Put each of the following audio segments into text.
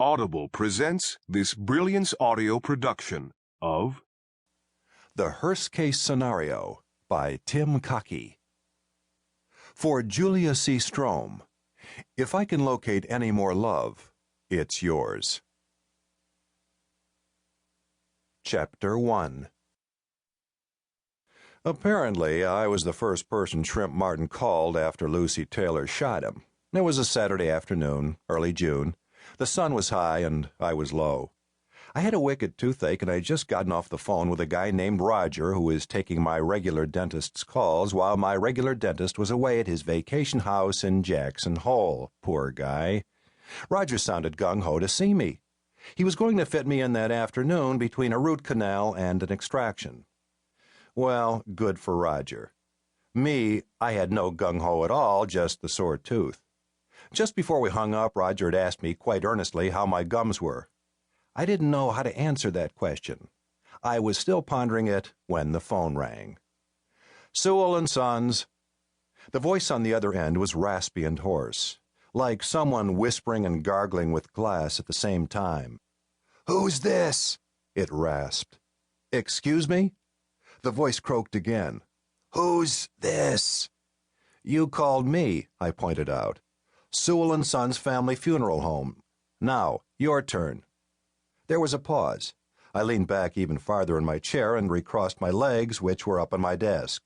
Audible presents this Brilliance audio production of The Hearse Case Scenario by Tim Cockey. For Julia C. Strom, if I can locate any more love, it's yours. Chapter 1. Apparently, I was the first person Shrimp Martin called after Lucy Taylor shot him. It was a Saturday afternoon, early June. The sun was high and I was low. I had a wicked toothache and I had just gotten off the phone with a guy named Roger who was taking my regular dentist's calls while my regular dentist was away at his vacation house in Jackson Hole. Poor guy. Roger sounded gung-ho to see me. He was going to fit me in that afternoon between a root canal and an extraction. Well, good for Roger. Me, I had no gung-ho at all, just the sore tooth. Just before we hung up, Roger had asked me quite earnestly how my gums were. I didn't know how to answer that question. I was still pondering it when the phone rang. Sewell and Sons. The voice on the other end was raspy and hoarse, like someone whispering and gargling with glass at the same time. "Who's this?" it rasped. "Excuse me?" The voice croaked again. "Who's this?" "You called me," I pointed out. "Sewell and Sons Family Funeral Home. Now, your turn." There was a pause. I leaned back even farther in my chair and recrossed my legs, which were up on my desk.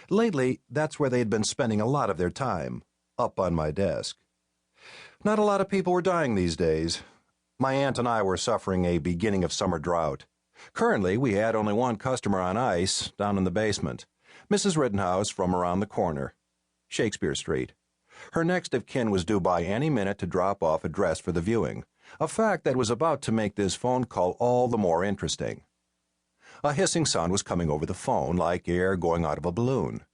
Lately, that's where they had been spending a lot of their time, up on my desk. Not a lot of people were dying these days. My aunt and I were suffering a beginning of summer drought. Currently, we had only one customer on ice, down in the basement, Mrs. Rittenhouse from around the corner, Shakespeare Street. Her next of kin was due by any minute to drop off a dress for the viewing, a fact that was about to make this phone call all the more interesting. A hissing sound was coming over the phone, like air going out of a balloon.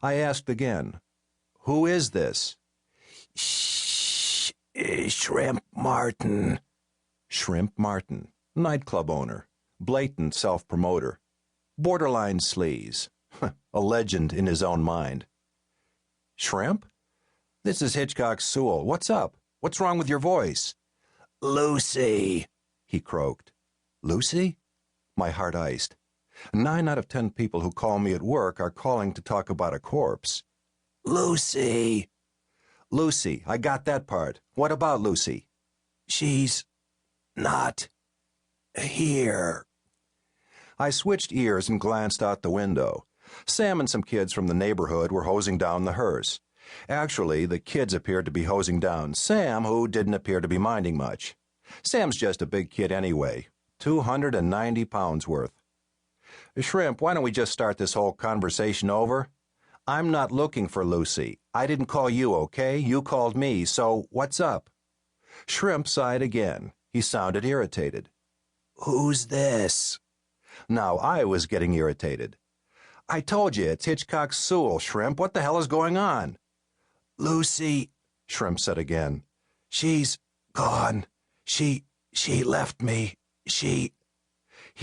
I asked again, "Who is this?" "Shh, Shrimp Martin." Shrimp Martin, nightclub owner, blatant self-promoter, borderline sleaze, a legend in his own mind. "Shrimp? This is Hitchcock Sewell. What's up? What's wrong with your voice?" "Lucy," he croaked. "Lucy?" My heart iced. 9 out of 10 people who call me at work are calling to talk about a corpse. "Lucy." "Lucy, I got that part. What about Lucy?" "She's not here." I switched ears and glanced out the window. Sam and some kids from the neighborhood were hosing down the hearse. Actually, the kids appeared to be hosing down Sam, who didn't appear to be minding much. Sam's just a big kid anyway, 290 pounds worth. "Shrimp, why don't we just start this whole conversation over? I'm not looking for Lucy. I didn't call you, okay? You called me, so what's up?" Shrimp sighed again. He sounded irritated. "Who's this?" Now I was getting irritated. "I told you, it's Hitchcock Sewell, Shrimp. What the hell is going on?" "Lucy," Shrimp said again. "She's gone. She left me. He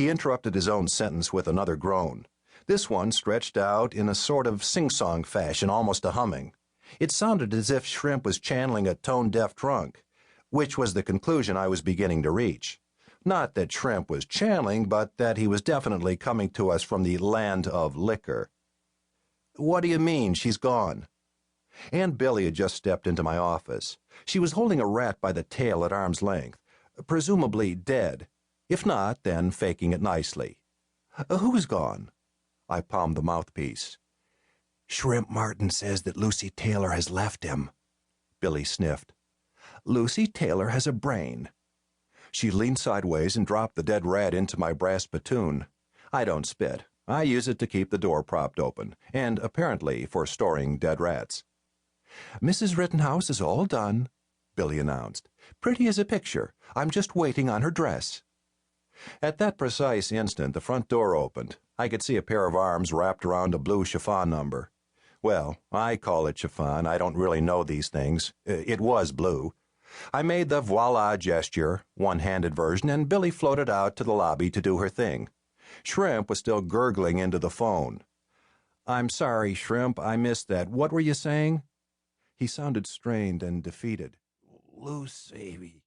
interrupted his own sentence with another groan. This one stretched out in a sort of sing-song fashion, almost a humming. It sounded as if Shrimp was channeling a tone-deaf drunk, which was the conclusion I was beginning to reach. Not that Shrimp was channeling, but that he was definitely coming to us from the land of liquor. "What do you mean, she's gone?" Aunt Billy had just stepped into my office. She was holding a rat by the tail at arm's length, presumably dead. If not, then faking it nicely. "Who's gone?" I palmed the mouthpiece. "Shrimp Martin says that Lucy Taylor has left him." Billy sniffed. "Lucy Taylor has a brain." She leaned sideways and dropped the dead rat into my brass spittoon. I don't spit. I use it to keep the door propped open, and apparently for storing dead rats. "Mrs. Rittenhouse is all done," Billy announced. "Pretty as a picture. I'm just waiting on her dress." At that precise instant, the front door opened. I could see a pair of arms wrapped around a blue chiffon number. Well, I call it chiffon. I don't really know these things. It was blue. I made the voila gesture, one-handed version, and Billy floated out to the lobby to do her thing. Shrimp was still gurgling into the phone. "I'm sorry, Shrimp, I missed that. What were you saying?" He sounded strained and defeated. "Lucy."